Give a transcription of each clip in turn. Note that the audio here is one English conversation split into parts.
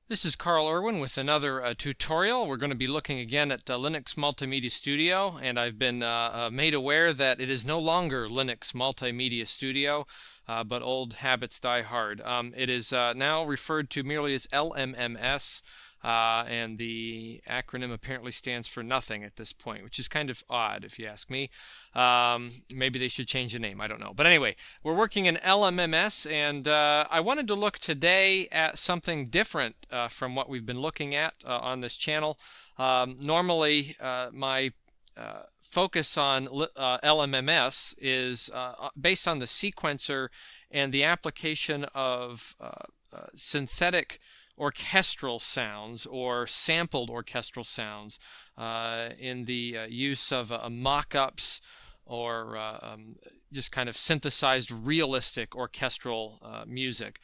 This is Carl Irwin with another tutorial. We're going to be looking again at Linux Multimedia Studio, and I've been made aware that it is no longer Linux Multimedia Studio, but old habits die hard. It is now referred to merely as LMMS, and the acronym apparently stands for nothing at this point, which is kind of odd if you ask me. Maybe they should change the name, I don't know. But anyway, we're working in LMMS, and I wanted to look today at something different from what we've been looking at on this channel. Normally, my focus on LMMS is based on the sequencer and the application of synthetic orchestral sounds or sampled orchestral sounds in the use of mock-ups or just kind of synthesized realistic orchestral music.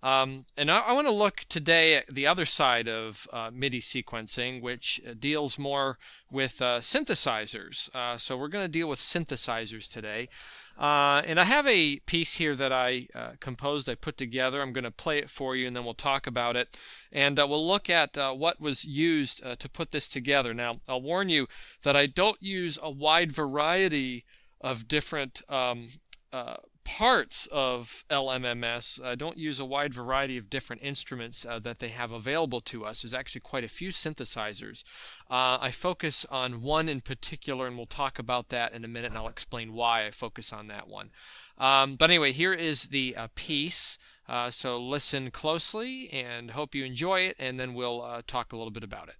And I want to look today at the other side of MIDI sequencing, which deals more with synthesizers. So we're going to deal with synthesizers today. And I have a piece here that I composed, I put together. I'm going to play it for you, and then we'll talk about it. And we'll look at what was used to put this together. Now, I'll warn you that I don't use a wide variety of different parts of LMMS. Don't use a wide variety of different instruments that they have available to us. There's actually quite a few synthesizers. I focus on one in particular, and we'll talk about that in a minute, and I'll explain why I focus on that one. But anyway, here is the piece. So listen closely and hope you enjoy it, and then we'll talk a little bit about it.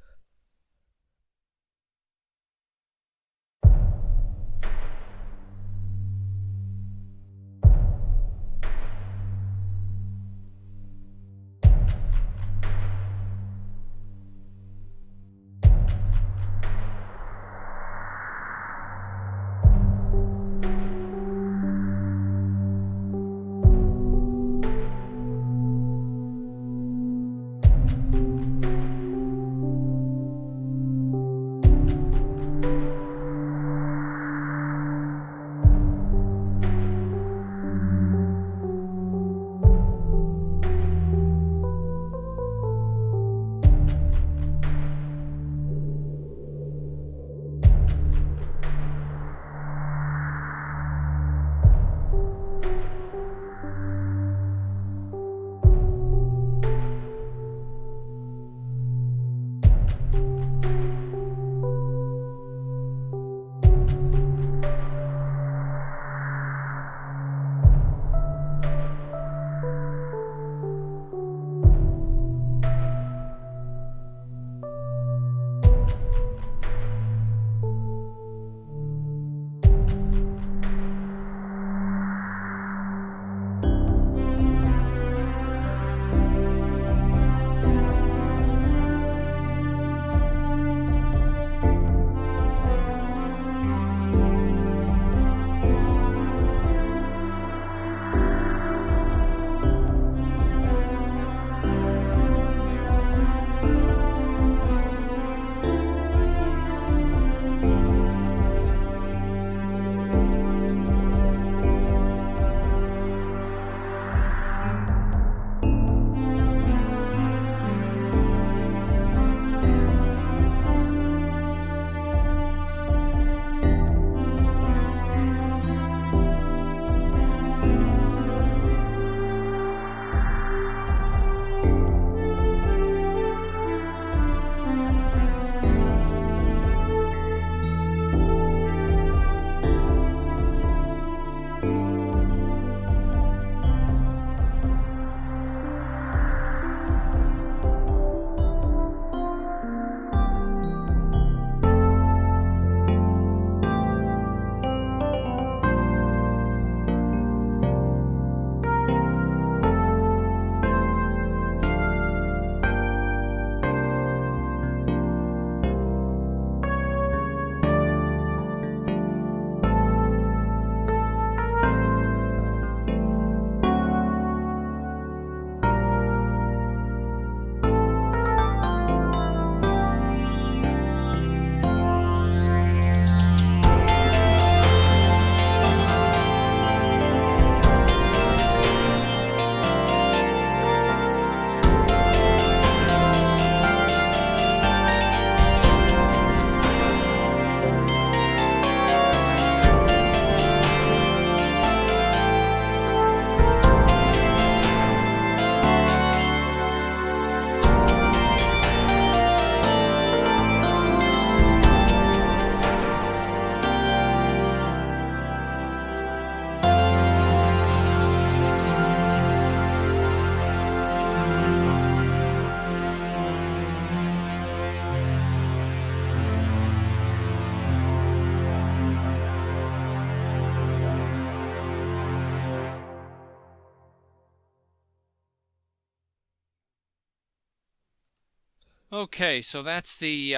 Okay, so that's the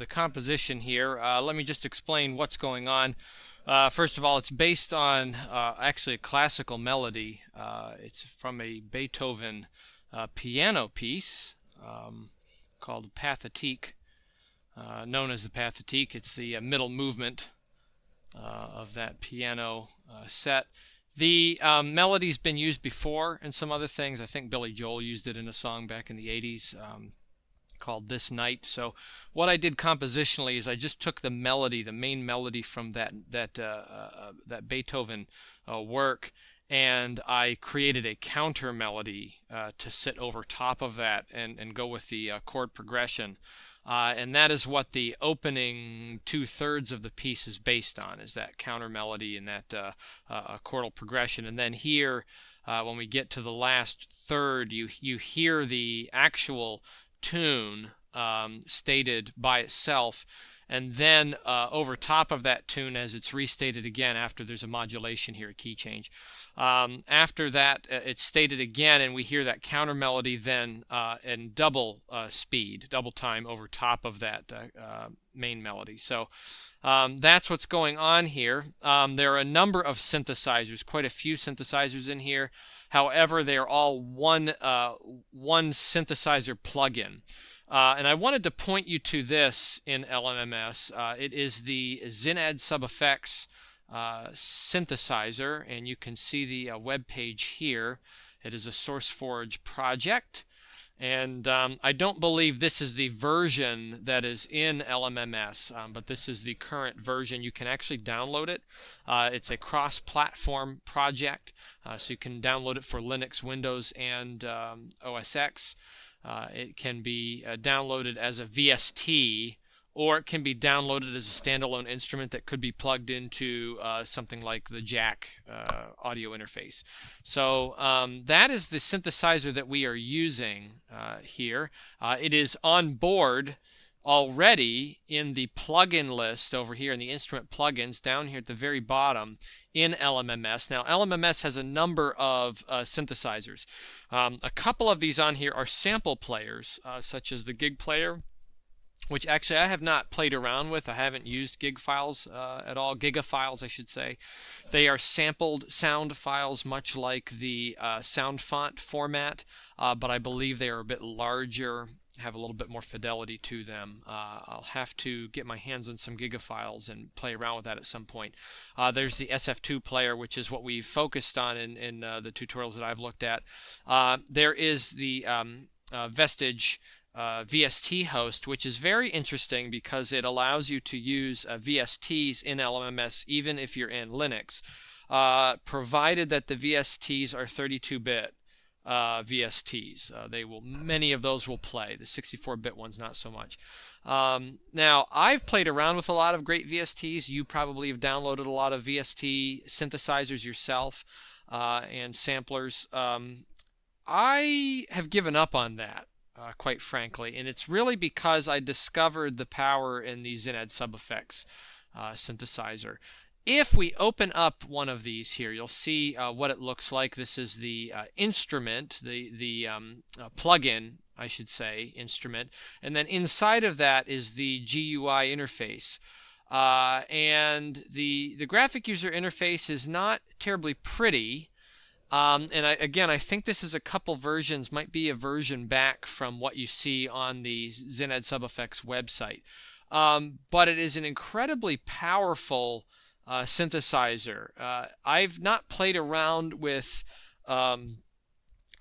composition here. Let me just explain what's going on. First of all, it's based on actually a classical melody. It's from a Beethoven piano piece called Pathétique, known as the Pathétique. It's the middle movement of that piano set. The melody's been used before in some other things. I think Billy Joel used it in a song back in the 80s. Called This Night. So what I did compositionally is I just took the melody, the main melody from that Beethoven work, and I created a counter melody to sit over top of that and go with the chord progression. And that is what the opening 2/3 of the piece is based on, is that counter melody and that chordal progression. And then here, when we get to the last third, you hear the actual tune stated by itself, and then over top of that tune, as it's restated again after there's a modulation here, a key change. After that, it's stated again, and we hear that counter melody then in double speed, double time over top of that main melody. So that's what's going on here. There are a number of synthesizers, quite a few synthesizers in here. However, they are all one synthesizer plugin. And I wanted to point you to this in LMMS. It is the ZynAddSubFX synthesizer, and you can see the web page here. It is a SourceForge project. And I don't believe this is the version that is in LMMS, but this is the current version. You can actually download it. It's a cross-platform project, so you can download it for Linux, Windows, and OS X. It can be downloaded as a VST, or it can be downloaded as a standalone instrument that could be plugged into something like the jack audio interface. So that is the synthesizer that we are using here. It is on board already in the plugin list over here in the instrument plugins down here at the very bottom in LMMS. Now LMMS has a number of synthesizers. A couple of these on here are sample players, such as the gig player, which actually I have not played around with. I haven't used gig files at all, gigafiles I should say. They are sampled sound files, much like the sound font format, but I believe they are a bit larger, have a little bit more fidelity to them. I'll have to get my hands on some gigafiles and play around with that at some point. There's the SF2 player, which is what we've focused on in the tutorials that I've looked at. There is the Vestige VST host, which is very interesting because it allows you to use VSTs in LMMS even if you're in Linux, provided that the VSTs are 32-bit VSTs. Many of those will play. The 64-bit ones not so much. Now I've played around with a lot of great VSTs. You probably have downloaded a lot of VST synthesizers yourself and samplers. I have given up on that. Quite frankly, and it's really because I discovered the power in the ZynAddSubFX synthesizer. If we open up one of these here, you'll see what it looks like. This is the instrument, the plugin, I should say, instrument, and then inside of that is the GUI interface. And the graphic user interface is not terribly pretty. And I think this is a couple versions, might be a version back from what you see on the ZynAddSubFX website. But it is an incredibly powerful synthesizer. I've not played around with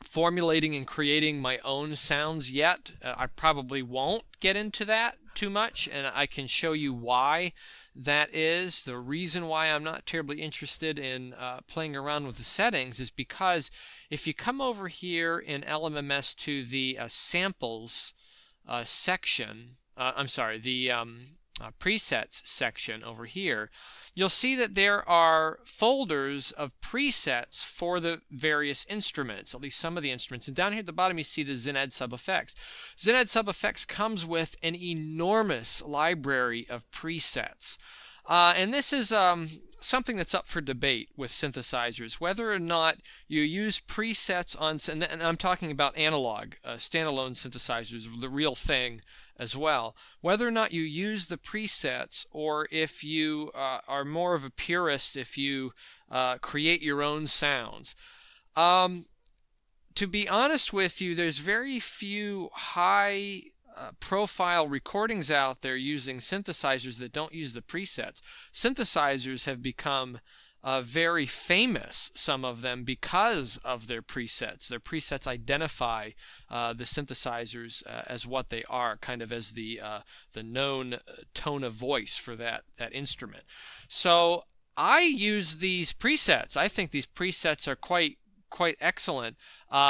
formulating and creating my own sounds yet. I probably won't get into that too much, and I can show you why that is. The reason why I'm not terribly interested in playing around with the settings is because if you come over here in LMMS to the samples section, presets section over here, you'll see that there are folders of presets for the various instruments, at least some of the instruments. And down here at the bottom you see the ZynAddSubFX. ZynAddSubFX comes with an enormous library of presets. And this is something that's up for debate with synthesizers, whether or not you use presets on, and I'm talking about analog, standalone synthesizers, the real thing as well, whether or not you use the presets, or if you are more of a purist, if you create your own sounds. To be honest with you, there's very few high profile recordings out there using synthesizers that don't use the presets. Synthesizers have become very famous, some of them, because of their presets. Their presets identify the synthesizers as what they are, kind of as the known tone of voice for that instrument. So I use these presets. I think these presets are quite excellent.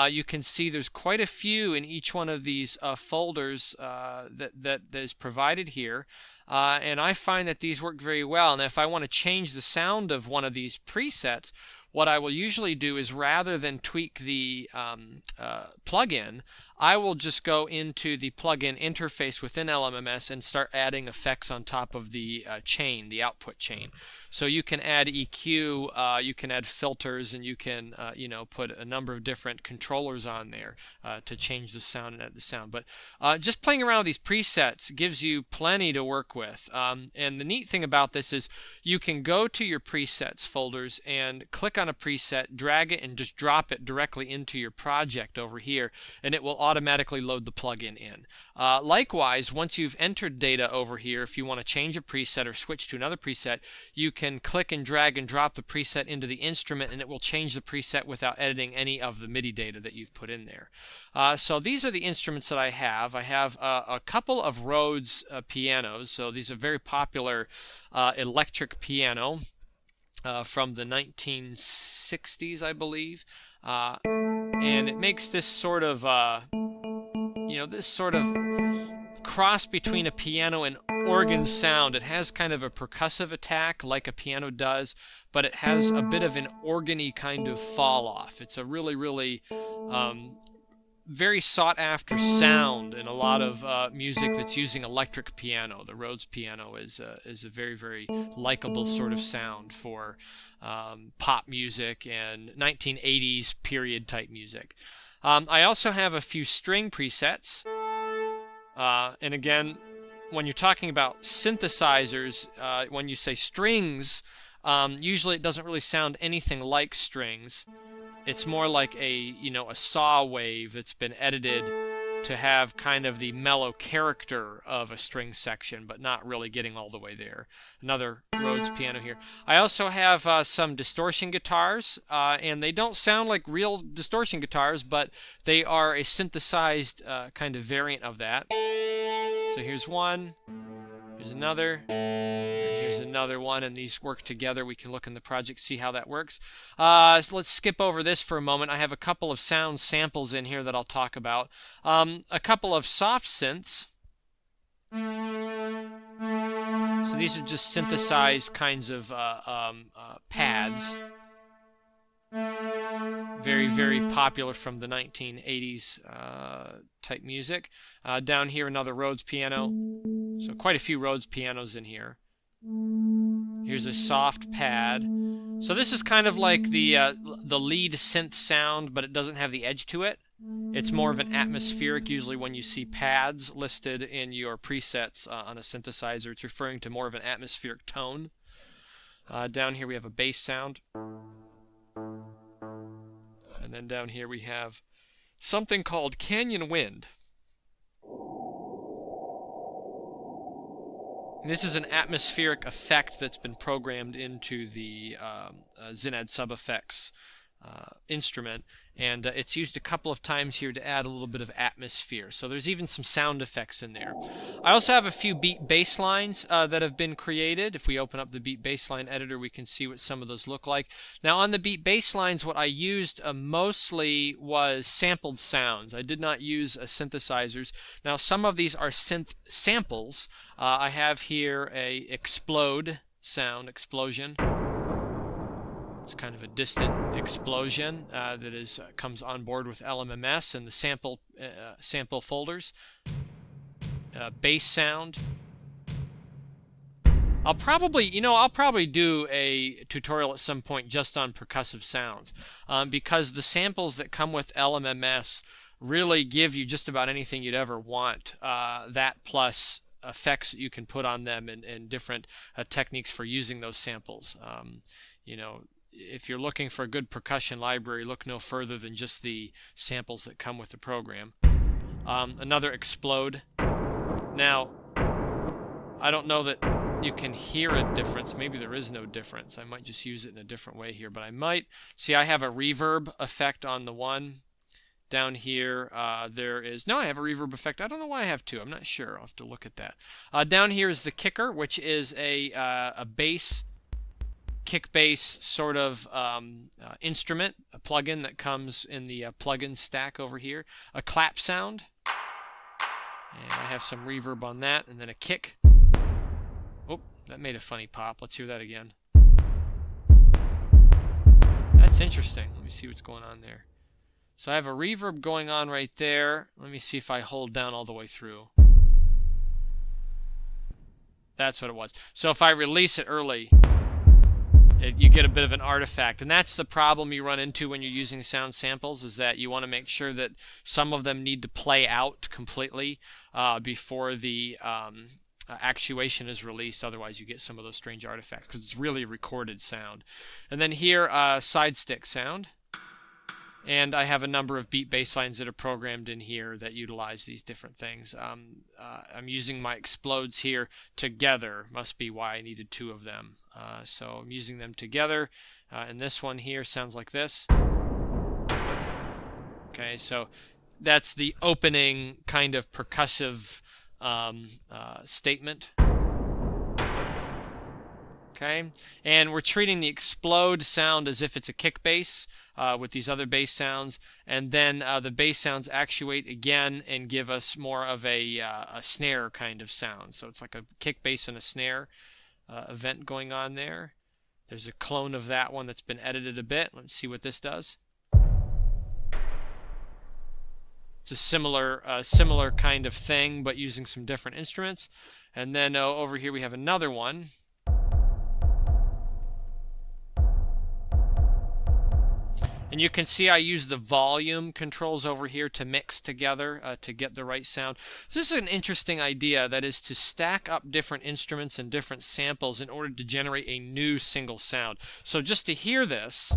You can see there's quite a few in each one of these folders that is provided here, and I find that these work very well. And if I want to change the sound of one of these presets, what I will usually do is, rather than tweak the plugin, I will just go into the plugin interface within LMMS and start adding effects on top of the chain, the output chain. So you can add EQ, you can add filters, and you can put a number of different controllers on there to change the sound and add the sound. But just playing around with these presets gives you plenty to work with. And the neat thing about this is you can go to your presets folders and click on a preset, drag it, and just drop it directly into your project over here, and it will automatically load the plugin in. Likewise, once you've entered data over here, if you want to change a preset or switch to another preset, you can click and drag and drop the preset into the instrument, and it will change the preset without editing any of the MIDI data that you've put in there. So these are the instruments that I have. I have a couple of Rhodes pianos. So these are very popular electric piano from the 1960s, I believe. And it makes this sort of cross between a piano and organ sound. It has kind of a percussive attack like a piano does, but it has a bit of an organy kind of fall off. It's a really very sought after sound in a lot of music that's using electric piano. The Rhodes piano is a very likable sort of sound for pop music and 1980s period type music. I also have a few string presets. And again, when you're talking about synthesizers, when you say strings, usually it doesn't really sound anything like strings. It's more like a saw wave that's been edited to have kind of the mellow character of a string section, but not really getting all the way there. Another Rhodes piano here. I also have some distortion guitars, and they don't sound like real distortion guitars, but they are a synthesized kind of variant of that. So here's one, here's another, here's another one, and these work together. We can look in the project, see how that works. So let's skip over this for a moment. I have a couple of sound samples in here that I'll talk about. A couple of soft synths. So these are just synthesized kinds of pads. Very popular from the 1980s type music. Down here, another Rhodes piano. So quite a few Rhodes pianos in here. Here's a soft pad. So this is kind of like the lead synth sound, but it doesn't have the edge to it. It's more of an atmospheric. Usually when you see pads listed in your presets on a synthesizer, it's referring to more of an atmospheric tone. Down here we have a bass sound. And then down here we have something called Canyon Wind. And this is an atmospheric effect that's been programmed into the ZynAddSubFX instrument, and it's used a couple of times here to add a little bit of atmosphere. So there's even some sound effects in there. I also have a few beat bass lines that have been created. If we open up the beat bassline editor, we can see what some of those look like. Now on the beat bass lines, what I used mostly was sampled sounds. I did not use synthesizers. Now some of these are synth samples. I have here a explode sound, explosion. It's kind of a distant explosion that comes on board with LMMS and the sample folders. Bass sound. I'll probably do a tutorial at some point just on percussive sounds, because the samples that come with LMMS really give you just about anything you'd ever want. That plus effects that you can put on them and different techniques for using those samples. If you're looking for a good percussion library, look no further than just the samples that come with the program. Another explode. Now, I don't know that you can hear a difference. Maybe there is no difference. I might just use it in a different way here, but I might. See, I have a reverb effect on the one. Down here, there is... No, I have a reverb effect. I don't know why I have two. I'm not sure. I'll have to look at that. Down here is the kicker, which is a bass, kick bass sort of instrument, a plugin that comes in the plugin stack over here. A clap sound. And I have some reverb on that, and then a kick. Oh, that made a funny pop. Let's hear that again. That's interesting. Let me see what's going on there. So I have a reverb going on right there. Let me see if I hold down all the way through. That's what it was. So if I release it early, you get a bit of an artifact. And that's the problem you run into when you're using sound samples, is that you want to make sure that some of them need to play out completely before the actuation is released. Otherwise you get some of those strange artifacts because it's really recorded sound. And then here, side stick sound. And I have a number of beat bass lines that are programmed in here that utilize these different things. I'm using my explodes here together. Must be why I needed two of them. So I'm using them together. And this one here sounds like this. Okay, so that's the opening kind of percussive statement. Okay, and we're treating the explode sound as if it's a kick bass with these other bass sounds, and then the bass sounds actuate again and give us more of a snare kind of sound. So it's like a kick bass and a snare event going on there. There's a clone of that one that's been edited a bit. Let's see what this does. It's a similar kind of thing, but using some different instruments. And then over here we have another one. And you can see I use the volume controls over here to mix together to get the right sound. So this is an interesting idea, that is to stack up different instruments and different samples in order to generate a new single sound. So just to hear this,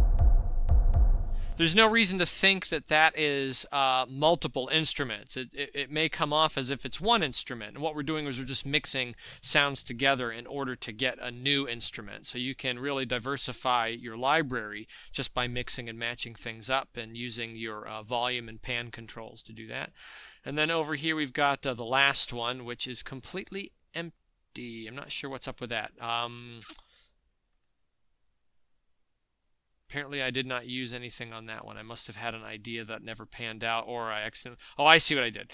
there's no reason to think that that is multiple instruments. It may come off as if it's one instrument. And what we're doing is we're just mixing sounds together in order to get a new instrument. So you can really diversify your library just by mixing and matching things up and using your volume and pan controls to do that. And then over here we've got the last one, which is completely empty. I'm not sure what's up with that. Apparently I did not use anything on that one. I must have had an idea that never panned out, or I accidentally... Oh, I see what I did.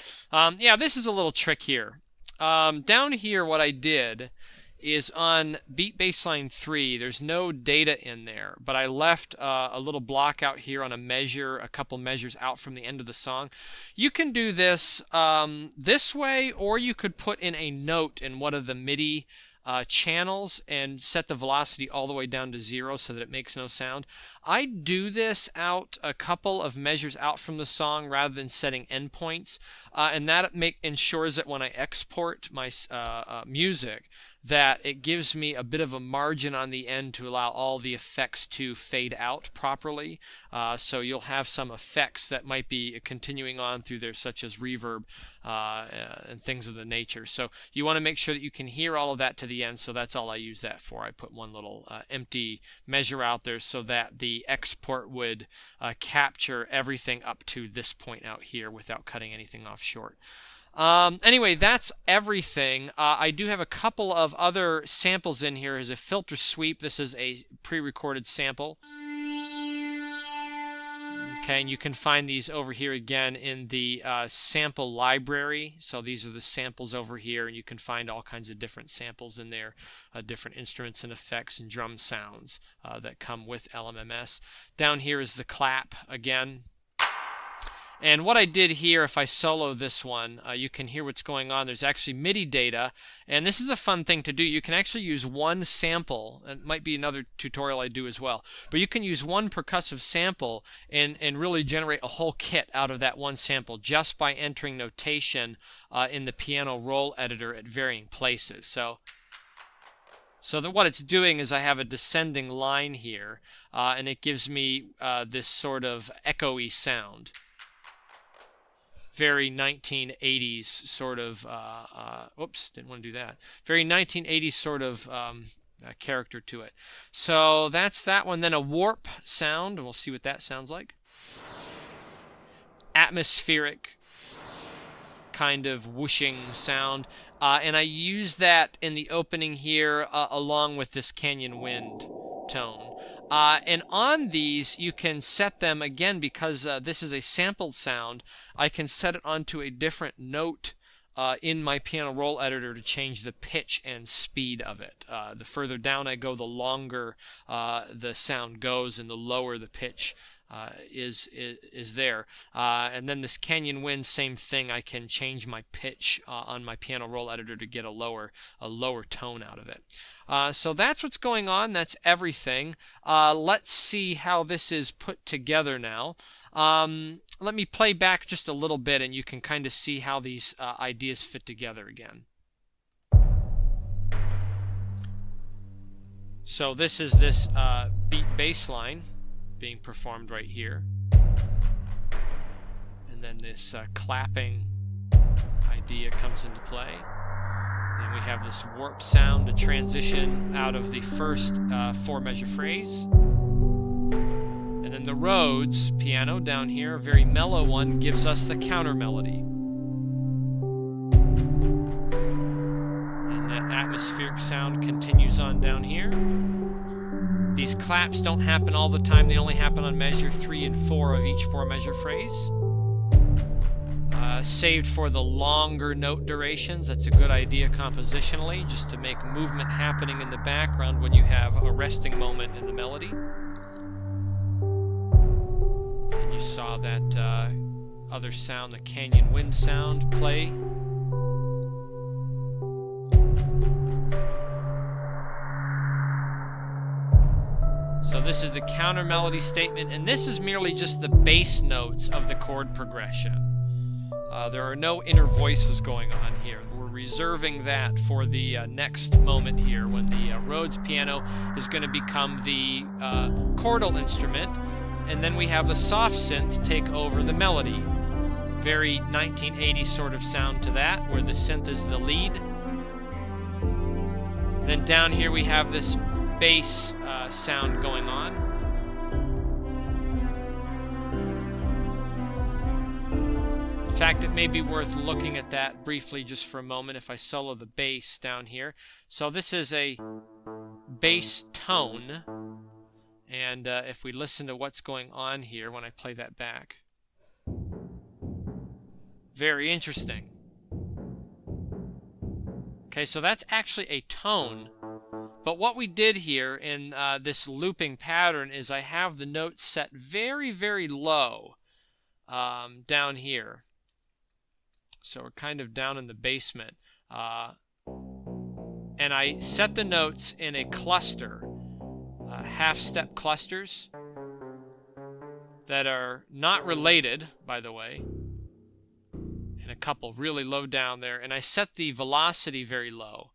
Yeah, this is a little trick here. Down here what I did is on beat bassline 3, there's no data in there, but I left a little block out here on a measure, a couple measures out from the end of the song. You can do this this way, or you could put in a note in one of the MIDI channels and set the velocity all the way down to 0 so that it makes no sound. I do this out a couple of measures out from the song rather than setting endpoints, and that ensures that when I export my music, that it gives me a bit of a margin on the end to allow all the effects to fade out properly. So you'll have some effects that might be continuing on through there, such as reverb and things of the nature. So you want to make sure that you can hear all of that to the end, so that's all I use that for. I put one little empty measure out there so that the export would capture everything up to this point out here without cutting anything off short. Anyway, that's everything. I do have a couple of other samples in here as a filter sweep. This is a pre-recorded sample. Okay, and you can find these over here again in the sample library. So these are the samples over here, and you can find all kinds of different samples in there, different instruments and effects and drum sounds that come with LMMS. Down here is the clap again. And what I did here, if I solo this one, you can hear what's going on. There's actually MIDI data, and this is a fun thing to do. You can actually use one sample. It might be another tutorial I do as well. But you can use one percussive sample and really generate a whole kit out of that one sample just by entering notation in the piano roll editor at varying places. So that what it's doing is I have a descending line here, and it gives me this sort of echoey sound. Very 1980s sort of, oops, didn't want to do that. Very 1980s sort of character to it. So that's that one. Then a warp sound, and we'll see what that sounds like. Atmospheric kind of whooshing sound. And I use that in the opening here along with this canyon wind tone. And on these, you can set them, again, because this is a sampled sound, I can set it onto a different note in my piano roll editor to change the pitch and speed of it. The further down I go, the longer the sound goes, and the lower the pitch is there. And then this canyon wind, same thing. I can change my pitch on my piano roll editor to get a lower tone out of it. So that's what's going on. That's everything. Let's see how this is put together now. Let me play back just a little bit, and you can kind of see how these ideas fit together again. So this is this beat bass line being performed right here, and then this clapping idea comes into play. Then we have this warp sound to transition out of the first 4-measure phrase, and then the Rhodes piano down here, a very mellow one, gives us the counter melody, and that atmospheric sound continues on down here. These claps don't happen all the time. They only happen on measure 3 and 4 of each 4-measure phrase. Saved for the longer note durations. That's a good idea compositionally, just to make movement happening in the background when you have a resting moment in the melody. And you saw that other sound, the canyon wind sound, play. So this is the counter melody statement, and this is merely just the bass notes of the chord progression. There are no inner voices going on here. We're reserving that for the next moment here, when the Rhodes piano is going to become the chordal instrument, and then we have the soft synth take over the melody. Very 1980s sort of sound to that, where the synth is the lead. Then down here we have this bass sound going on. In fact, it may be worth looking at that briefly just for a moment if I solo the bass down here. So this is a bass tone, and if we listen to what's going on here when I play that back, very interesting. Okay, so that's actually a tone. But what we did here in this looping pattern is I have the notes set very, very low down here. So we're kind of down in the basement. And I set the notes in a cluster, half-step clusters that are not related, by the way, and a couple really low down there. And I set the velocity very low.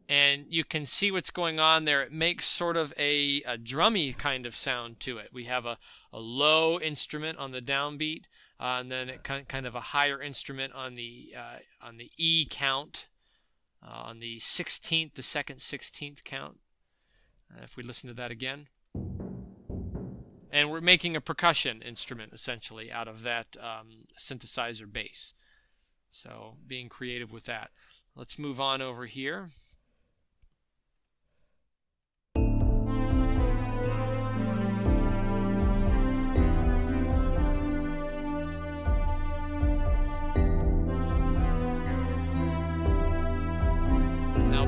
And you can see what's going on there. It makes sort of a drummy kind of sound to it. We have a low instrument on the downbeat, and then it kind of a higher instrument on the E count, on the 16th, the second 16th count. If we listen to that again. And we're making a percussion instrument, essentially, out of that synthesizer bass. So being creative with that. Let's move on over here.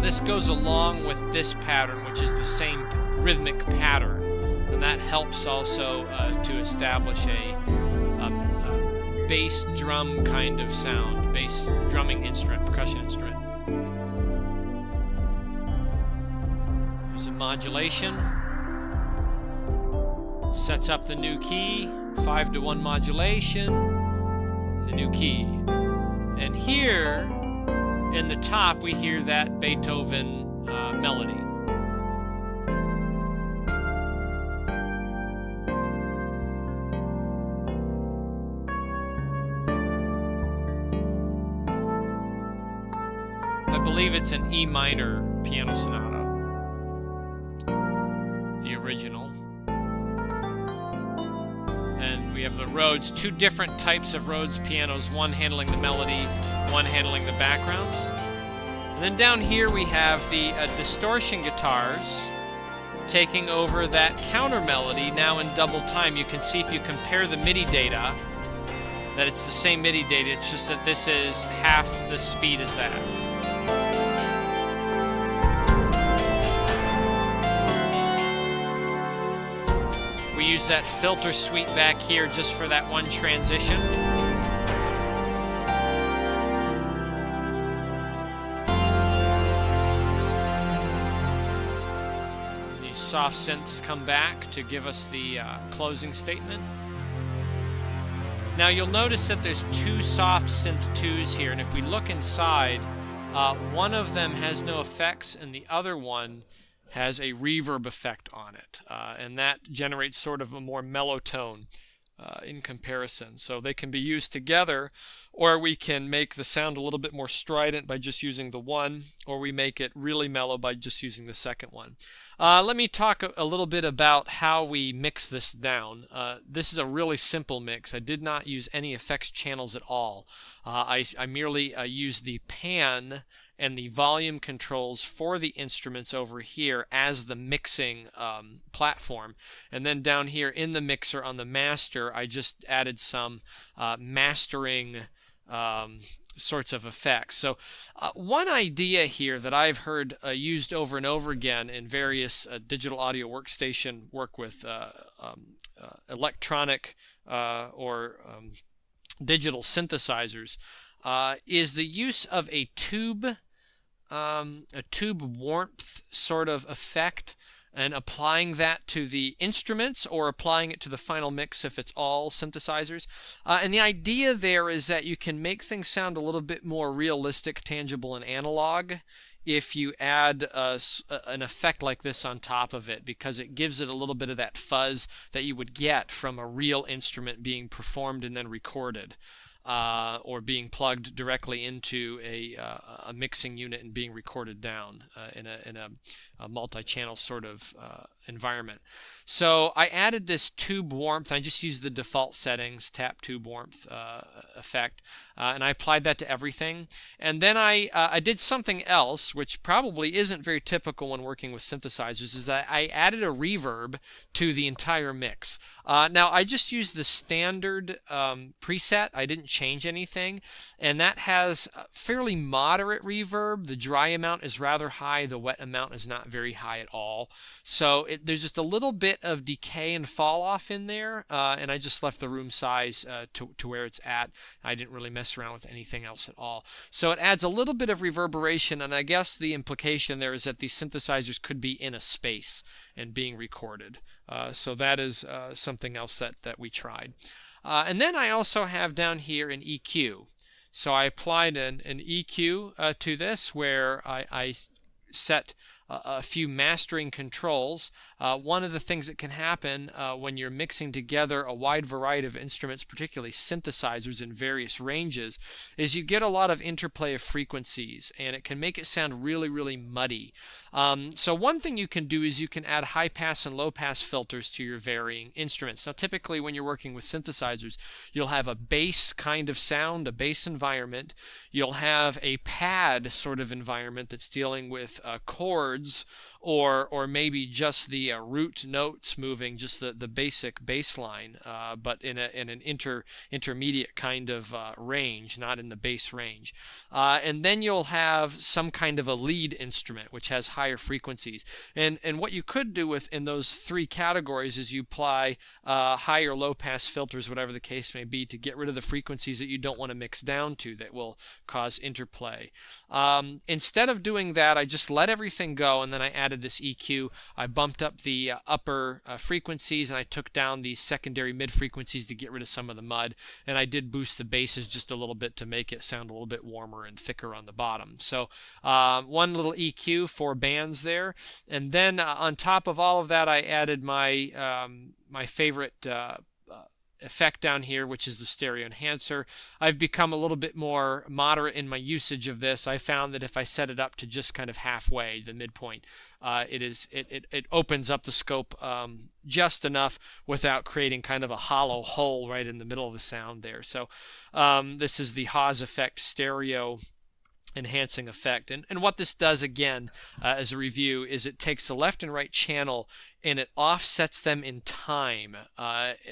This goes along with this pattern, which is the same rhythmic pattern. And and that helps also to establish a bass drum kind of sound, bass drumming instrument, percussion instrument. There's a modulation. Sets up the new key, 5-to-1 modulation, the new key. And here in the top we hear that Beethoven melody. I believe it's an E minor piano sonata, the original. And we have the Rhodes, two different types of Rhodes pianos, one handling the melody, one handling the backgrounds. And then down here we have the distortion guitars taking over that counter melody now in double time. You can see if you compare the MIDI data that it's the same MIDI data, it's just that this is half the speed as that. We use that filter suite back here just for that one transition. These soft synths come back to give us the closing statement. Now you'll notice that there's two soft synth 2s here, and if we look inside, one of them has no effects and the other one has a reverb effect on it, and that generates sort of a more mellow tone in comparison. So they can be used together, or we can make the sound a little bit more strident by just using the one, or we make it really mellow by just using the second one. Let me talk a little bit about how we mix this down. This is a really simple mix. I did not use any effects channels at all. I merely used the pan and the volume controls for the instruments over here as the mixing platform. And then down here in the mixer on the master, I just added some mastering sorts of effects. So one idea here that I've heard used over and over again in various digital audio workstation work with electronic or digital synthesizers is the use of a tube warmth sort of effect, and applying that to the instruments or applying it to the final mix if it's all synthesizers. And the idea there is that you can make things sound a little bit more realistic, tangible, and analog if you add an effect like this on top of it, because it gives it a little bit of that fuzz that you would get from a real instrument being performed and then recorded. Or being plugged directly into a mixing unit and being recorded down in a multi-channel sort of environment. So I added this tube warmth. I just used the default settings, tap tube warmth effect, and I applied that to everything. And then I did something else, which probably isn't very typical when working with synthesizers, is I added a reverb to the entire mix. Now I just used the standard preset. I didn't change anything, and that has a fairly moderate reverb. The dry amount is rather high, the wet amount is not very high at all. So there's just a little bit of decay and fall off in there, and I just left the room size to where it's at. I didn't really mess around with anything else at all. So it adds a little bit of reverberation, and I guess the implication there is that these synthesizers could be in a space and being recorded. So that is something else that we tried. And then I also have down here an EQ. So I applied an EQ to this, where I set a few mastering controls. One of the things that can happen when you're mixing together a wide variety of instruments, particularly synthesizers in various ranges, is you get a lot of interplay of frequencies, and it can make it sound really, really muddy. So one thing you can do is you can add high pass and low pass filters to your varying instruments. Now typically when you're working with synthesizers, you'll have a bass kind of sound, a bass environment. You'll have a pad sort of environment that's dealing with chords chords, or maybe just the root notes moving, just the basic bass line, but in an intermediate kind of range, not in the bass range. And then you'll have some kind of a lead instrument which has higher frequencies. And what you could do in those three categories is you apply high or low pass filters, whatever the case may be, to get rid of the frequencies that you don't want to mix down to that will cause interplay. Instead of doing that, I just let everything go, and then I added this EQ. I bumped up the upper frequencies, and I took down these secondary mid frequencies to get rid of some of the mud, and I did boost the basses just a little bit to make it sound a little bit warmer and thicker on the bottom. So one little EQ for bands there, and then on top of all of that, I added my my favorite effect down here, which is the stereo enhancer. I've become a little bit more moderate in my usage of this. I found that if I set it up to just kind of halfway, the midpoint, it opens up the scope just enough without creating kind of a hollow hole right in the middle of the sound there. So this is the Haas effect stereo enhancing effect, and what this does, again, as a review, is it takes the left and right channel and it offsets them in time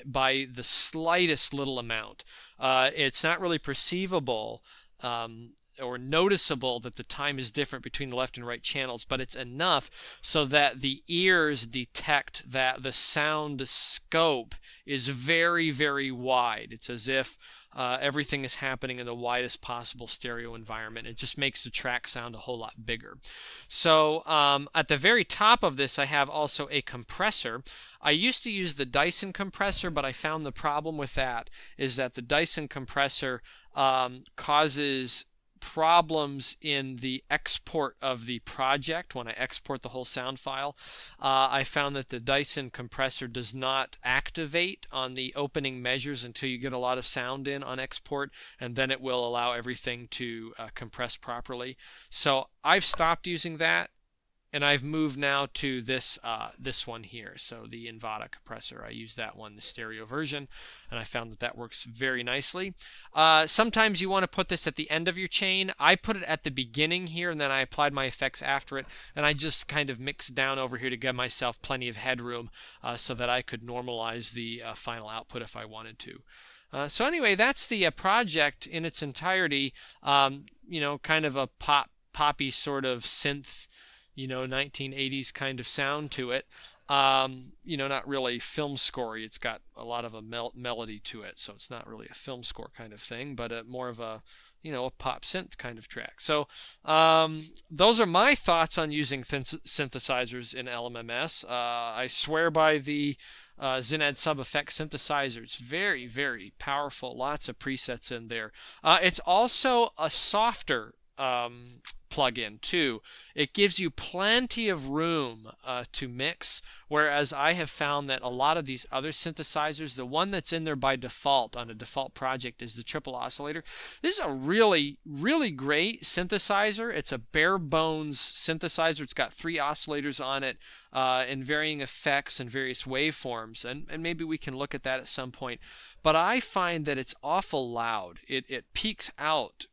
by the slightest little amount. It's not really perceivable or noticeable that the time is different between the left and right channels, but it's enough so that the ears detect that the sound scope is very, very wide. It's as if everything is happening in the widest possible stereo environment. It just makes the track sound a whole lot bigger. So at the very top of this, I have also a compressor. I used to use the Dyson compressor, but I found the problem with that is that the Dyson compressor causes problems in the export of the project. When I export the whole sound file, I found that the Dyson compressor does not activate on the opening measures until you get a lot of sound in on export, and then it will allow everything to compress properly. So I've stopped using that, and I've moved now to this one here, so the Invada compressor. I use that one, the stereo version, and I found that works very nicely. Sometimes you want to put this at the end of your chain. I put it at the beginning here, and then I applied my effects after it, and I just kind of mixed down over here to give myself plenty of headroom so that I could normalize the final output if I wanted to. So anyway, that's the project in its entirety. Kind of a poppy sort of synth, 1980s kind of sound to it. Not really film scorey. It's got a lot of a melody to it, so it's not really a film score kind of thing, but more of a pop synth kind of track. So those are my thoughts on using synthesizers in LMMS. I swear by the ZynAddSubFX synthesizer. It's very, very powerful. Lots of presets in there. It's also a softer plug-in too. It gives you plenty of room to mix, whereas I have found that a lot of these other synthesizers, the one that's in there by default on a default project is the triple oscillator. This is a really, really great synthesizer. It's a bare bones synthesizer. It's got 3 oscillators on it in varying effects and various waveforms, and maybe we can look at that at some point. But I find that it's awful loud. It peaks out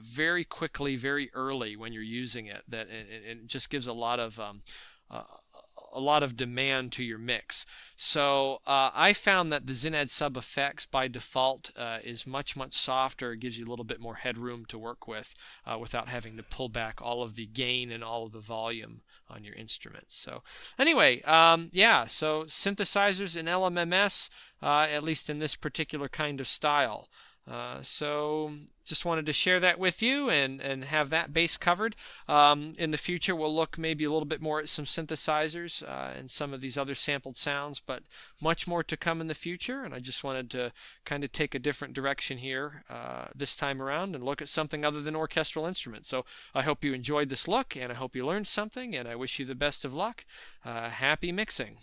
very quickly, very early when you're using it. That it just gives a lot of demand to your mix. So I found that the ZynAddSubFX by default is much, much softer. It gives you a little bit more headroom to work with without having to pull back all of the gain and all of the volume on your instruments. So anyway, so synthesizers in LMMS, at least in this particular kind of style. So just wanted to share that with you and have that base covered. In the future, we'll look maybe a little bit more at some synthesizers and some of these other sampled sounds, but much more to come in the future. And I just wanted to kind of take a different direction here this time around and look at something other than orchestral instruments. So I hope you enjoyed this look, and I hope you learned something, and I wish you the best of luck. Happy mixing.